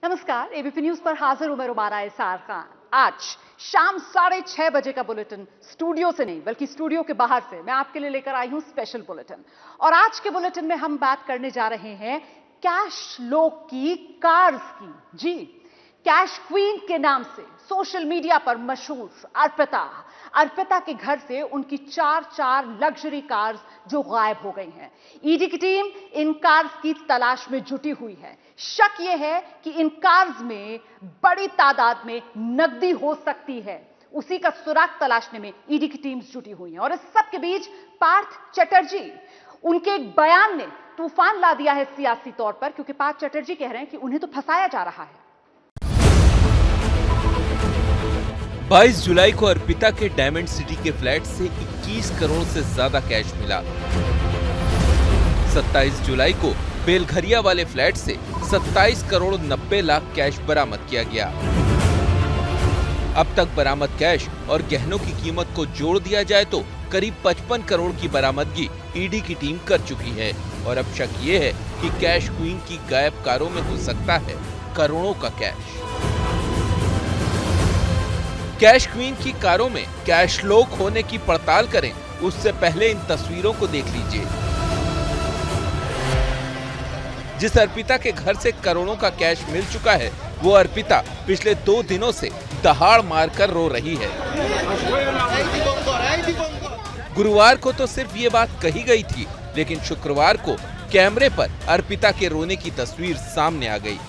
नमस्कार, ABP news पर हाजिर हूं मैं रुमाना इसार खान। आज शाम 6:30 बजे का बुलेटिन स्टूडियो से नहीं बल्कि स्टूडियो के बाहर से मैं आपके लिए लेकर आई हूं स्पेशल बुलेटिन। और आज के बुलेटिन में हम बात करने जा रहे हैं कैश लोक की कार्स की। जी, कैश क्वीन के नाम से सोशल मीडिया पर मशहूर अर्पिता के घर से उनकी चार लग्जरी कार्स जो गायब हो गई हैं। ईडी की टीम इन कार्स की तलाश में जुटी हुई है। शक यह है कि इन कार्स में बड़ी तादाद में नकदी हो सकती है। उसी का सुराग तलाशने में ईडी की टीम्स जुटी हुई हैं। और इस सब के बीच पार्थ चटर्जी, उनके एक बयान ने तूफान ला दिया है सियासी तौर पर, क्योंकि पार्थ चटर्जी कह रहे हैं कि उन्हें तो फंसाया जा रहा है। 22 जुलाई को अर्पिता के डायमंड सिटी के फ्लैट से 21 करोड़ से ज्यादा कैश मिला। 27 जुलाई को बेलघरिया वाले फ्लैट से 27 करोड़ 90 लाख कैश बरामद किया गया। अब तक बरामद कैश और गहनों की कीमत को जोड़ दिया जाए तो करीब 55 करोड़ की बरामदगी ईडी की टीम कर चुकी है। और अब शक ये है कि कैश क्वीन की गायब कारों में हो सकता है करोड़ों का कैश। कैश क्वीन की कारों में कैश लोक होने की पड़ताल करें उससे पहले इन तस्वीरों को देख लीजिए। जिस अर्पिता के घर से करोड़ों का कैश मिल चुका है, वो अर्पिता पिछले 2 दिनों से दहाड़ मारकर रो रही है। गुरुवार को तो सिर्फ ये बात कही गई थी, लेकिन शुक्रवार को कैमरे पर अर्पिता के रोने की तस्वीर सामने आ गई।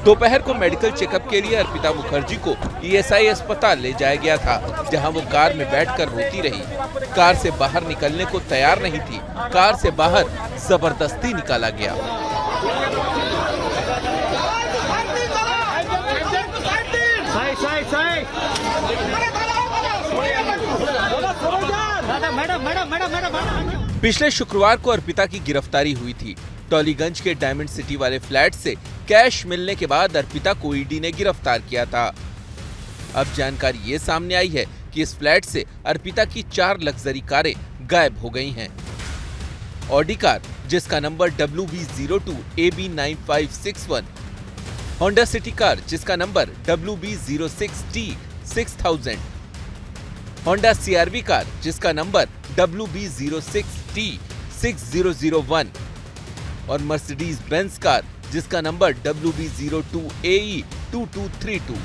दोपहर को मेडिकल चेकअप के लिए अर्पिता मुखर्जी को ईएसआई अस्पताल ले जाया गया था, जहां वो कार में बैठकर रोती रही। कार से बाहर निकलने को तैयार नहीं थी। कार से बाहर जबरदस्ती निकाला गया। पिछले शुक्रवार को अर्पिता की गिरफ्तारी हुई थी। टॉलीगंज के डायमंड सिटी वाले फ्लैट से कैश मिलने के बाद अर्पिता को ईडी ने गिरफ्तार किया था। अब जानकारी ये सामने आई है कि इस फ्लैट से अर्पिता की 4 लग्जरी कारें गायब हो गई हैं। ऑडी कार जिसका number WB02 AB9561, Honda City car जिसका number WB06T 6000, Honda CRV car जिसका नंबर WB06T 6001 और मर्सिडीज बेंज कार जिसका नंबर WB02 AE 2232।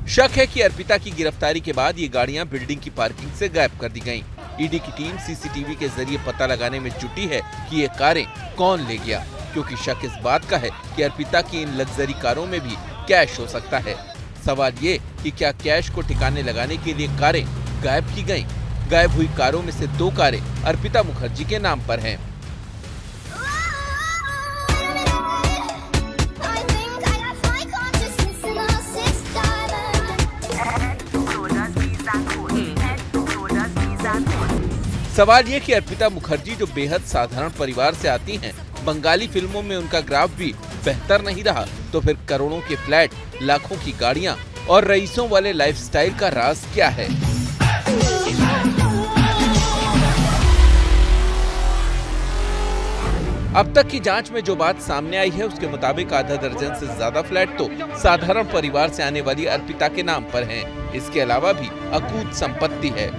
शक है कि अर्पिता की गिरफ्तारी के बाद ये गाड़ियां बिल्डिंग की पार्किंग से गायब कर दी गईं। ईडी की टीम सीसीटीवी के जरिए पता लगाने में जुटी है कि ये कारें कौन ले गया, क्योंकि शक इस बात का है कि अर्पिता की इन लग्जरी कारों में भी कैश हो सकता है। सवाल ये कि क्या कैश को ठिकाने लगाने के लिए कारें गायब की गईं? गायब हुई कारों में से 2 कारें अर्पिता मुखर्जी के नाम पर हैं। सवाल ये कि अर्पिता मुखर्जी जो बेहद साधारण परिवार से आती हैं, बंगाली फिल्मों में उनका ग्राफ भी बेहतर नहीं रहा, तो फिर करोड़ों के फ्लैट, लाखों की गाड़ियां और रईसों वाले लाइफस्टाइल का राज क्या है? अब तक की जांच में जो बात सामने आई है उसके मुताबिक आधा दर्जन से ज्यादा फ्लैट तो साधारण परिवार से आने वाली अर्पिता के नाम पर हैं। इसके अलावा भी अकूत संपत्ति है।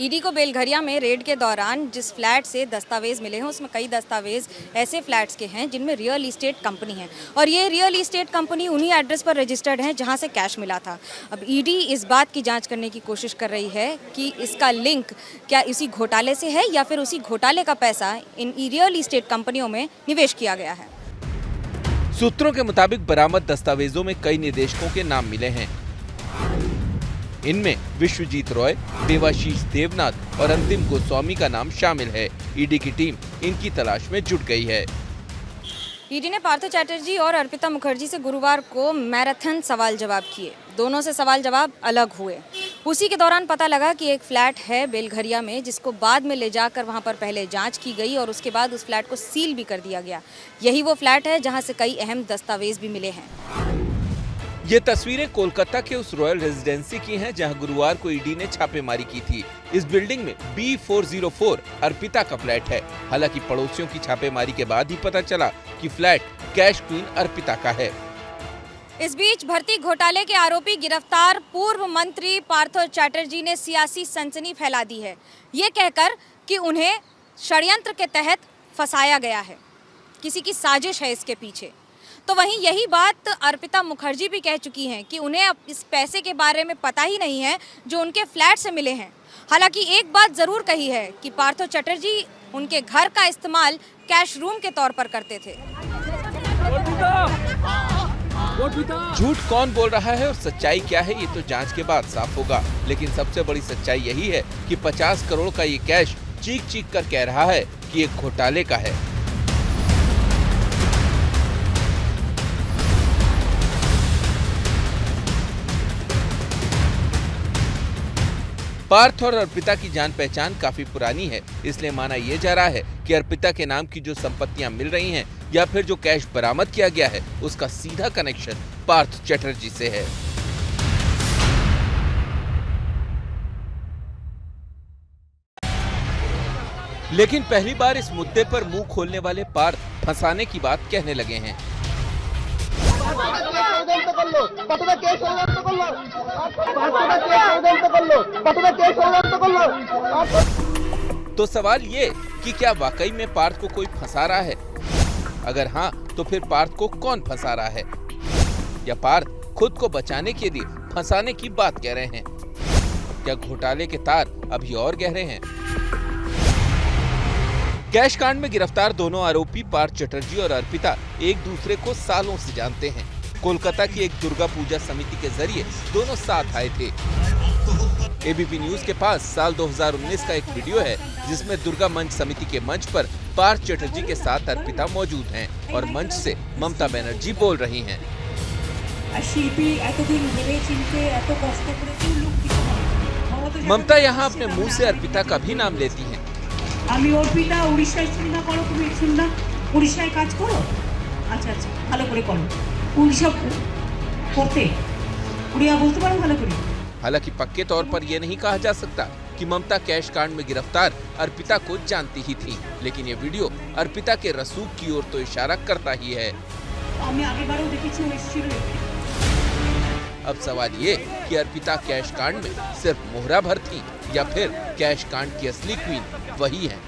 ईडी को बेलघरिया में रेड के दौरान जिस फ्लैट से दस्तावेज मिले हैं उसमें कई दस्तावेज ऐसे फ्लैट्स के हैं जिनमें रियल इस्टेट कंपनी है और ये रियल इस्टेट कंपनी उन्हीं एड्रेस पर रजिस्टर्ड है जहां से कैश मिला था। अब ईडी इस बात की जांच करने की कोशिश कर रही है कि इसका लिंक क्या इसी घोटाले से है या फिर उसी घोटाले का पैसा इन रियल इस्टेट कंपनियों में निवेश किया गया है। सूत्रों के मुताबिक बरामद दस्तावेजों में कई निदेशकों के नाम मिले हैं। इनमें विश्वजीत रॉय, देवाशीष देवनाथ और अंतिम गोस्वामी का नाम शामिल है। ईडी की टीम इनकी तलाश में जुट गई है। ईडी ने पार्थ चटर्जी और अर्पिता मुखर्जी से गुरुवार को मैराथन सवाल जवाब किए। दोनों से सवाल जवाब अलग हुए। उसी के दौरान पता लगा कि एक फ्लैट है बेलघरिया में, जिसको बाद में ले जाकर वहां पर पहले जांच की गई और उसके बाद उस फ्लैट को सील भी कर दिया गया। यही वो फ्लैट है जहां से कई अहम दस्तावेज भी मिले हैं। ये तस्वीरें कोलकाता के उस रॉयल रेजिडेंसी की हैं जहां गुरुवार को ईडी ने छापेमारी की थी। इस बिल्डिंग में B404 अर्पिता का फ्लैट है। हालांकि पड़ोसियों की छापेमारी के बाद ही पता चला कि फ्लैट कैश क्वीन अर्पिता का है। इस बीच भर्ती घोटाले के आरोपी गिरफ्तार पूर्व मंत्री पार्थो चैटर्जी ने सियासी सनसनी फैला दी है, ये कहकर कि उन्हें षड्यंत्र के तहत फंसाया गया है, किसी की साजिश है इसके पीछे। तो वहीं यही बात अर्पिता मुखर्जी भी कह चुकी हैं कि उन्हें अब इस पैसे के बारे में पता ही नहीं है जो उनके फ्लैट से मिले हैं। हालांकि एक बात जरूर कही है कि पार्थो चैटर्जी उनके घर का इस्तेमाल कैश रूम के तौर पर करते थे। झूठ कौन बोल रहा है और सच्चाई क्या है, ये तो जांच के बाद साफ होगा। लेकिन सबसे बड़ी सच्चाई यही है कि 50 करोड़ का ये कैश चीख चीख कर कह रहा है कि एक घोटाले का है। पार्थ और अर्पिता की जान पहचान काफी पुरानी है, इसलिए माना यह जा रहा है कि अर्पिता के नाम की जो संपत्तियां मिल रही हैं या फिर जो कैश बरामद किया गया है उसका सीधा कनेक्शन पार्थ चैटर्जी से है। लेकिन पहली बार इस मुद्दे पर मुंह खोलने वाले पार्थ फंसाने की बात कहने लगे हैं। तो सवाल ये कि क्या वाकई में पार्थ को कोई फंसा रहा है? अगर हाँ, तो फिर पार्थ को कौन फंसा रहा है? या पार्थ खुद को बचाने के लिए फंसाने की बात कह रहे हैं? क्या घोटाले के तार अभी और गहरे हैं? कैश कांड में गिरफ्तार दोनों आरोपी पार्थ चैटर्जी और अर्पिता एक दूसरे को सालों से जानते हैं। कोलकाता की एक दुर्गा पूजा समिति के जरिए दोनों साथ आए थे। एबीपी न्यूज के पास साल 2019 का एक वीडियो है जिसमें दुर्गा मंच समिति के मंच पर पार्थ चैटर्जी के साथ अर्पिता मौजूद हैं और मंच से ममता बनर्जी बोल रही हैं। ममता यहाँ अपने मुंह से अर्पिता का भी नाम लेती हैं। আমি অর্পিতা উড়িষ্যায় শুননা করো, তুমি শুননা উড়িষ্যায় কাজ করো, আচ্ছা আচ্ছা ভালো করে করো, উড়িষ্যা করতে উড়িয়া বলতে পারো ভালো করে। हालांकि पक्के तौर पर यह नहीं कहा जा सकता कि ममता कैश कांड में गिरफ्तार अर्पिता को जानती ही थी, लेकिन ये वीडियो अर्पिता के रसूख की ओर तो इशारा करता ही है। আমি আগেবারও দেখেছি এসেছিল। अब सवाल ये कि अर्पिता कैश कांड में सिर्फ मोहरा भर थी या फिर कैश कांड की असली क्वीन वही है।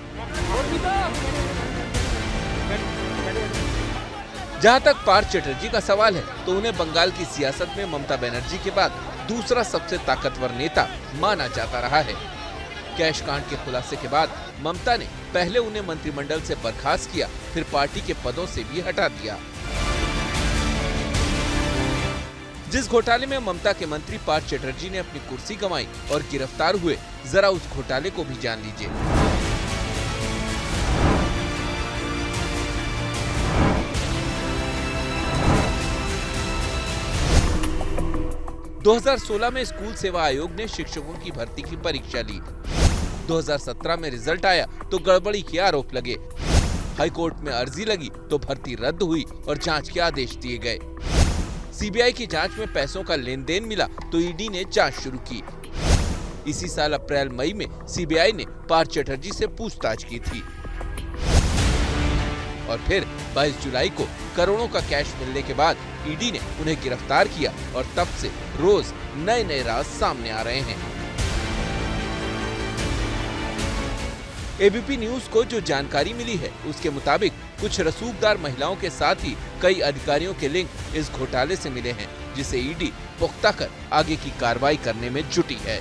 जहां तक पार्थ चैटर्जी का सवाल है तो उन्हें बंगाल की सियासत में ममता बनर्जी के बाद दूसरा सबसे ताकतवर नेता माना जाता रहा है। कैश कांड के खुलासे के बाद ममता ने पहले उन्हें मंत्रिमंडल से बर्खास्त किया, फिर पार्टी के पदों से भी हटा दिया। जिस घोटाले में ममता के मंत्री पार्थ चैटर्जी ने अपनी कुर्सी गंवाई और गिरफ्तार हुए, जरा उस घोटाले को भी जान लीजिए। दो 2016 में स्कूल सेवा आयोग ने शिक्षकों की भर्ती की परीक्षा ली। 2017 में रिजल्ट आया तो गड़बड़ी के आरोप लगे। हाईकोर्ट में अर्जी लगी तो भर्ती रद्द हुई और जांच के आदेश दिए गए। सीबीआई की जांच में पैसों का लेन देन मिला तो ईडी ने जांच शुरू की। इसी साल अप्रैल मई में सीबीआई ने पार्थ चैटर्जी से पूछताछ की थी और फिर 22 जुलाई को करोड़ों का कैश मिलने के बाद ईडी ने उन्हें गिरफ्तार किया और तब से रोज नए नए राज सामने आ रहे हैं। एबीपी न्यूज को जो जानकारी मिली है उसके मुताबिक कुछ रसूखदार महिलाओं के साथ ही कई अधिकारियों के लिंक इस घोटाले से मिले हैं, जिसे ईडी पुख्ता कर आगे की कार्रवाई करने में जुटी है।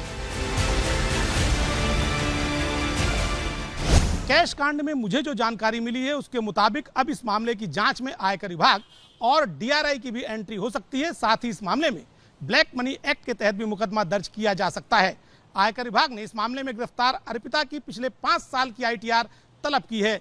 कैश कांड में मुझे जो जानकारी मिली है उसके मुताबिक अब इस मामले की जांच में आयकर विभाग और डीआरआई की भी एंट्री हो सकती है। साथ ही इस मामले में ब्लैक मनी एक्ट के तहत भी मुकदमा दर्ज किया जा सकता है। आयकर विभाग ने इस मामले में गिरफ्तार अर्पिता की पिछले 5 साल की आईटीआर तलब की है।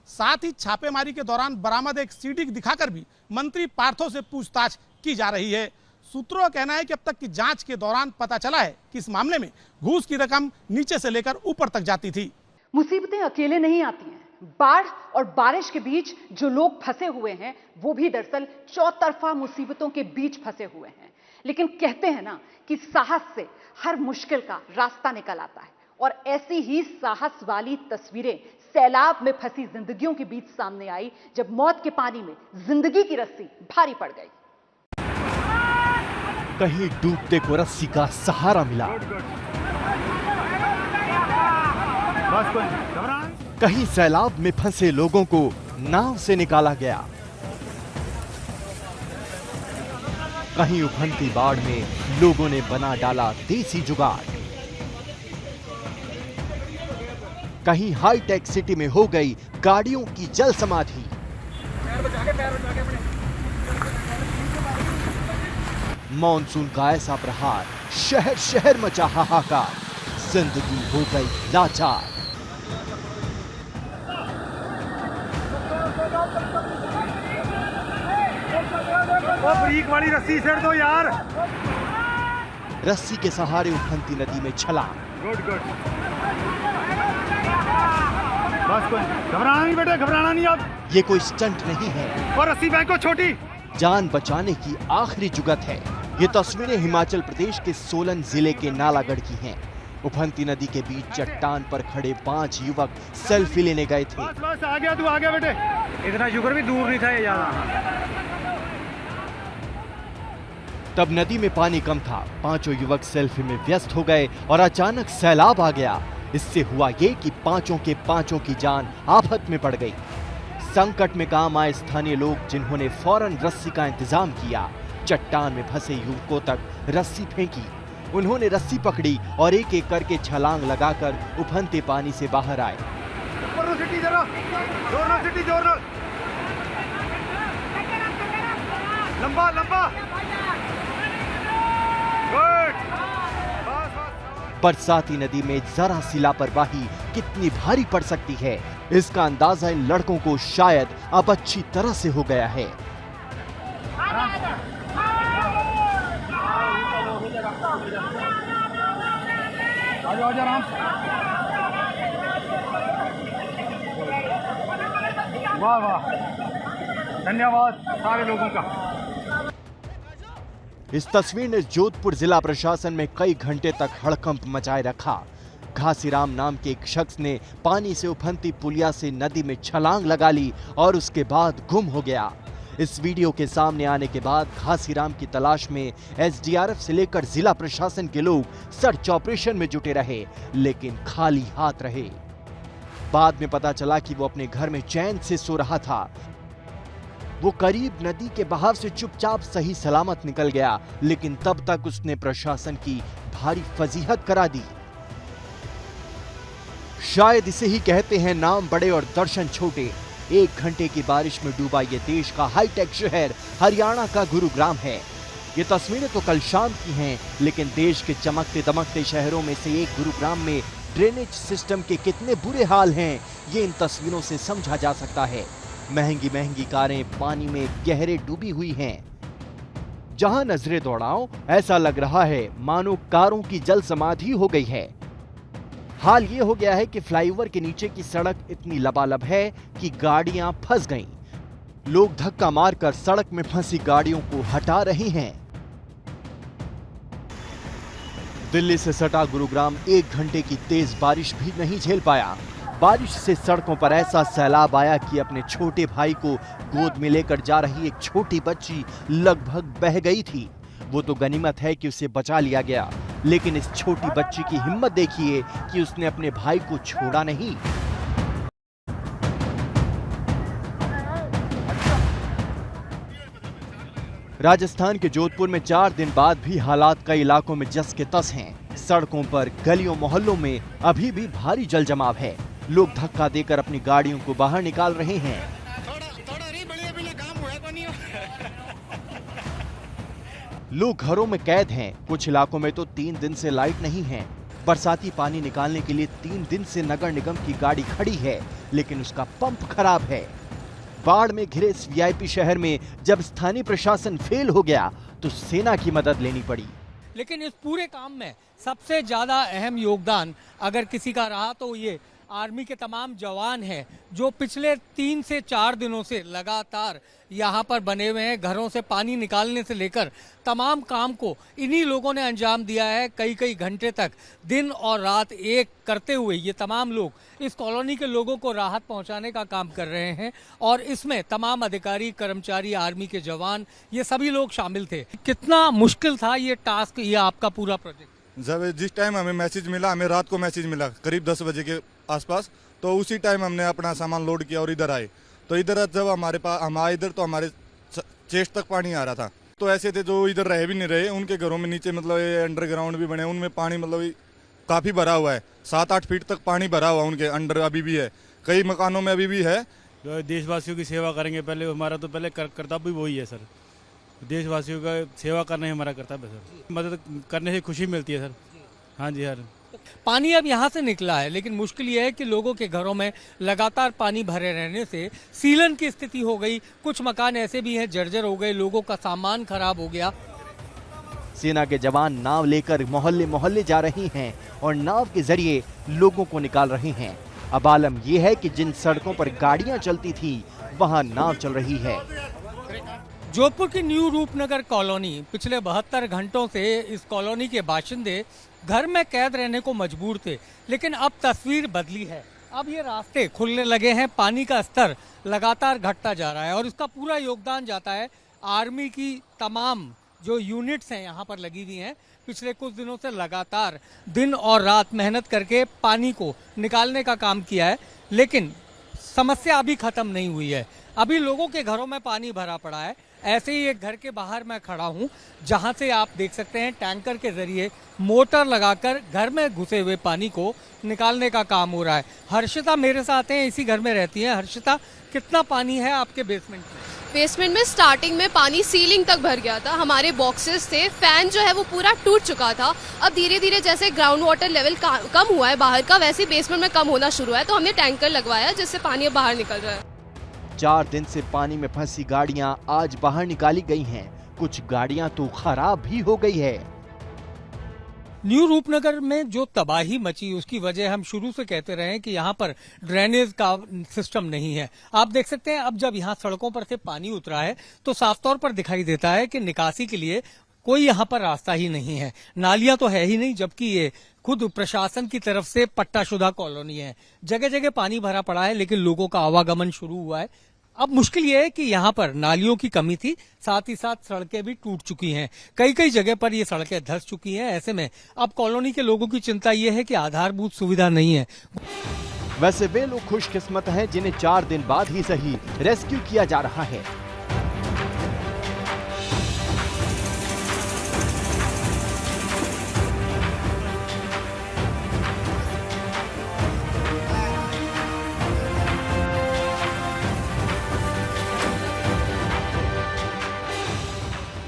साथ ही छापेमारी के दौरान बरामद एक सीडी दिखाकर भी मंत्री पार्थो से पूछताछ की जा रही है। सूत्रों का कहना है कि अब तक की जांच के दौरान पता चला है कि इस मामले में घूस की रकम नीचे से लेकर ऊपर तक जाती थी। मुसीबतें अकेले नहीं आती हैं। बाढ़ और बारिश के बीच जो लोग फंसे हुए हैं वो भी दरअसल चौतरफा मुसीबतों के बीच फंसे हुए हैं। लेकिन कहते हैं ना कि साहस से हर मुश्किल का रास्ता निकल आता है, और ऐसी ही साहस वाली तस्वीरें सैलाब में फंसी जिंदगियों के बीच सामने आई जब मौत के पानी में जिंदगी की रस्सी भारी पड़ गई। कहीं डूबते को रस्सी का सहारा मिला, कहीं सैलाब में फंसे लोगों को नाव से निकाला गया, कहीं उफनती बाढ़ में लोगों ने बना डाला देसी जुगाड़, कहीं हाईटेक सिटी में हो गई गाड़ियों की जल समाधि। मॉनसून का ऐसा प्रहार, शहर शहर मचा हाहाकार, जिंदगी हो गई लाचार। ब्रेक वाली रस्सी छेड़ दो यार। रस्सी के सहारे उफनती नदी में छलांग। गुड गुड, बस कोई घबराना नहीं बेटे, घबराना नहीं। अब ये कोई स्टंट नहीं है, और रस्सी फेंको छोटी। जान बचाने की आखिरी जुगत है। ये तस्वीरें हिमाचल प्रदेश के सोलन जिले के नालागढ़ की हैं। उफनती नदी के बीच चट्टान पर खड़े 5 युवक सेल्फी लेने गए थे। बस बस आ गया, तू आ गया बेटे। इतना शुक्र भी दूर नहीं था ये ज्यादा। तब नदी में पानी कम था, 5 युवक सेल्फी में व्यस्त हो गए और अचानक सैलाब आ गया। इससे हुआ ये कि 5 के 5 की जान आफत में पड़ गई। संकट में काम आए स्थानीय लोग, जिन्होंने फौरन रस्सी का इंतजाम किया, चट्टान में फंसे युवकों तक रस्सी फेंकी। उन्होंने रस्सी पकड़ी और एक एक करके छलांग लगाकर उफनते पानी से बाहर आए। सिटी जरा जोरना, सिटी जोरना, लंबा लंबा। बरसाती नदी में जरा सी लापरवाही कितनी भारी पड़ सकती है, इसका अंदाजा इन लड़कों को शायद अब अच्छी तरह से हो गया है। वाह वाह, धन्यवाद सारे लोगों का। इस तस्वीर ने जोधपुर जिला प्रशासन में कई घंटे तक हड़कंप मचाए रखा। घासीराम नाम के एक शख्स ने पानी से उफनती पुलिया से नदी में छलांग लगा ली और उसके बाद गुम हो गया। इस वीडियो के सामने आने के बाद घासीराम की तलाश में एसडीआरएफ से लेकर जिला प्रशासन के लोग सर्च ऑपरेशन में जुटे रहे, लेकिन खाली हाथ रहे। बाद में पता चला कि वो अपने घर में चैन से सो रहा था। वो करीब नदी के बहाव से चुपचाप सही सलामत निकल गया, लेकिन तब तक उसने प्रशासन की भारी फजीहत करा दी। शायद इसे ही कहते हैं नाम बड़े और दर्शन छोटे। 1 घंटे की बारिश में डूबा ये देश का हाईटेक शहर हरियाणा का गुरुग्राम है। ये तस्वीरें तो कल शाम की हैं, लेकिन देश के चमकते दमकते शहरों में से एक गुरुग्राम में ड्रेनेज सिस्टम के कितने बुरे हाल हैं, ये इन तस्वीरों से समझा जा सकता है। महंगी महंगी कारें पानी में गहरे डूबी हुई हैं। जहां नजरें दौड़ाओ, ऐसा लग रहा है मानो कारों की जल समाधि हो गई है। हाल ये हो गया है कि फ्लाईओवर के नीचे की सड़क इतनी लबालब है कि गाड़ियां फंस गईं। लोग धक्का मारकर सड़क में फंसी गाड़ियों को हटा रहे हैं। दिल्ली से सटा गुरुग्राम 1 घंटे की तेज बारिश भी नहीं झेल पाया। बारिश से सड़कों पर ऐसा सैलाब आया कि अपने छोटे भाई को गोद में लेकर जा रही एक छोटी बच्ची लगभग बह गई थी। वो तो गनीमत है कि उसे बचा लिया गया, लेकिन इस छोटी बच्ची की हिम्मत देखिए कि उसने अपने भाई को छोड़ा नहीं। राजस्थान के जोधपुर में 4 दिन बाद भी हालात कई इलाकों में जस के तस हैं। सड़कों पर, गलियों मोहल्लों में अभी भी भारी जल जमाव है। लोग धक्का देकर अपनी गाड़ियों को बाहर निकाल रहे हैं। लोग घरों में कैद हैं। कुछ इलाकों में तो 3 दिन से लाइट नहीं है। बरसाती पानी निकालने के लिए 3 दिन से नगर निगम की गाड़ी खड़ी है, लेकिन उसका पंप खराब है। बाढ़ में घिरे इस वीआईपी शहर में जब स्थानीय प्रशासन फेल हो गया तो सेना की मदद लेनी पड़ी। लेकिन इस पूरे काम में सबसे ज्यादा अहम योगदान अगर किसी का रहा तो ये आर्मी के तमाम जवान हैं जो पिछले 3 से 4 दिनों से लगातार यहाँ पर बने हुए हैं। घरों से पानी निकालने से लेकर तमाम काम को इन्हीं लोगों ने अंजाम दिया है। कई घंटे तक दिन और रात एक करते हुए ये तमाम लोग इस कॉलोनी के लोगों को राहत पहुंचाने का काम कर रहे हैं और इसमें तमाम अधिकारी, कर्मचारी, आर्मी के जवान, ये सभी लोग शामिल थे। कितना मुश्किल था ये टास्क, ये आपका पूरा प्रोजेक्ट? जब जिस टाइम हमें मैसेज मिला, हमें रात को मैसेज मिला करीब 10 बजे के आसपास, तो उसी टाइम हमने अपना सामान लोड किया और इधर आए। तो इधर जब हम आए इधर तो हमारे चेस्ट तक पानी आ रहा था। तो ऐसे थे जो इधर रह भी नहीं रहे, उनके घरों में नीचे मतलब ये अंडरग्राउंड भी बने, उनमें पानी मतलब काफ़ी भरा हुआ है। 7-8 फीट तक पानी भरा हुआ उनके अंडर अभी भी है, कई मकानों में अभी भी है। जो देशवासियों की सेवा करेंगे, पहले हमारा तो पहले कर्तव्य वही है सर। देशवासियों का सेवा करना ही हमारा कर्तव्य है सर। मदद करने से खुशी मिलती है सर। हाँ जी सर। पानी अब यहाँ से निकला है, लेकिन मुश्किल ये है कि लोगों के घरों में लगातार पानी भरे रहने से सीलन की स्थिति हो गई। कुछ मकान ऐसे भी हैं जर्जर हो गए, लोगों का सामान खराब हो गया। सेना के जवान नाव लेकर मोहल्ले मोहल्ले जा रही हैं और नाव के जरिए लोगों को निकाल रहे हैं। अब आलम यह है कि जिन सड़कों पर गाड़ियां चलती थी वहां नाव चल रही है। जोधपुर की न्यू रूपनगर कॉलोनी, पिछले 72 घंटों से इस कॉलोनी के बाशिंदे घर में कैद रहने को मजबूर थे, लेकिन अब तस्वीर बदली है। अब ये रास्ते खुलने लगे हैं, पानी का स्तर लगातार घटता जा रहा है और इसका पूरा योगदान जाता है आर्मी की तमाम जो यूनिट्स हैं यहाँ पर लगी हुई हैं। पिछले कुछ दिनों से लगातार दिन और रात मेहनत करके पानी को निकालने का काम किया है, लेकिन समस्या अभी खत्म नहीं हुई है। अभी लोगों के घरों में पानी भरा पड़ा है। ऐसे ही एक घर के बाहर मैं खड़ा हूं, जहां से आप देख सकते हैं टैंकर के जरिए मोटर लगाकर घर में घुसे हुए पानी को निकालने का काम हो रहा है। हर्षिता मेरे साथ हैं, इसी घर में रहती हैं। हर्षिता, कितना पानी है आपके बेसमेंट में? बेसमेंट में स्टार्टिंग में पानी सीलिंग तक भर गया था। हमारे बॉक्सेस थे, फैन जो है वो पूरा टूट चुका था। अब धीरे धीरे जैसे ग्राउंड वाटर लेवल कम हुआ है बाहर का, वैसे बेसमेंट में कम होना शुरू है, तो हमने टैंकर लगवाया जिससे पानी अब बाहर निकल रहा है। 4 दिन से पानी में फंसी गाड़ियां आज बाहर निकाली गई हैं। कुछ गाड़ियां तो खराब भी हो गई है। न्यू रूपनगर में जो तबाही मची उसकी वजह हम शुरू से कहते रहे हैं कि यहाँ पर ड्रेनेज का सिस्टम नहीं है। आप देख सकते हैं अब जब यहाँ सड़कों पर से पानी उतरा है तो साफ तौर पर दिखाई देता है कि निकासी के लिए कोई यहाँ पर रास्ता ही नहीं है। नालियां तो है ही नहीं, जबकि ये खुद प्रशासन की तरफ से पट्टाशुदा कॉलोनी है। जगह जगह पानी भरा पड़ा है, लेकिन लोगों का आवागमन शुरू हुआ है। अब मुश्किल ये है कि यहाँ पर नालियों की कमी थी, साथ ही साथ सड़कें भी टूट चुकी हैं। कई जगह पर ये सड़कें धंस चुकी हैं। ऐसे में अब कॉलोनी के लोगों की चिंता ये है कि आधारभूत सुविधा नहीं है। वैसे वे लोग खुशकिस्मत हैं जिन्हें 4 दिन बाद ही सही रेस्क्यू किया जा रहा है।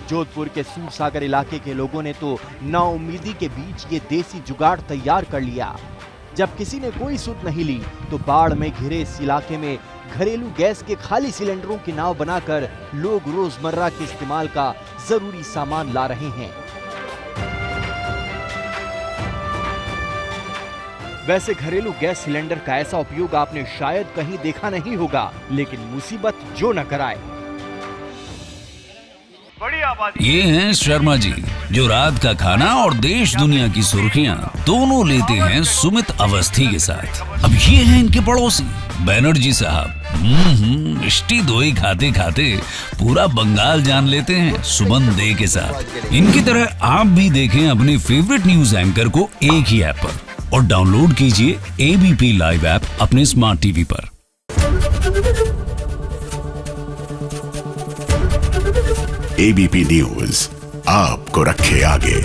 जोधपुर के सूरसागर इलाके के लोगों ने तो नाउम्मीदी के बीच ये देसी जुगाड़ तैयार कर लिया। जब किसी ने कोई सुध नहीं ली तो बाढ़ में घिरे इस इलाके में घरेलू गैस के खाली सिलेंडरों की नाव बनाकर लोग रोजमर्रा के इस्तेमाल का जरूरी सामान ला रहे हैं। वैसे घरेलू गैस सिलेंडर का ऐसा उपयोग आपने शायद कहीं देखा नहीं होगा, लेकिन मुसीबत जो न कराए। ये हैं शर्मा जी, जो रात का खाना और देश दुनिया की सुर्खियां दोनों लेते हैं सुमित अवस्थी के साथ। अब ये हैं इनके पड़ोसी बनर्जी साहब। मिष्टी दोई खाते खाते पूरा बंगाल जान लेते हैं सुमन दे के साथ। इनकी तरह आप भी देखें अपने फेवरेट न्यूज एंकर को एक ही ऐप पर और डाउनलोड कीजिए एबीपी लाइव ऐप अपने स्मार्ट टीवी पर। एबीपी न्यूज आपको रखे आगे।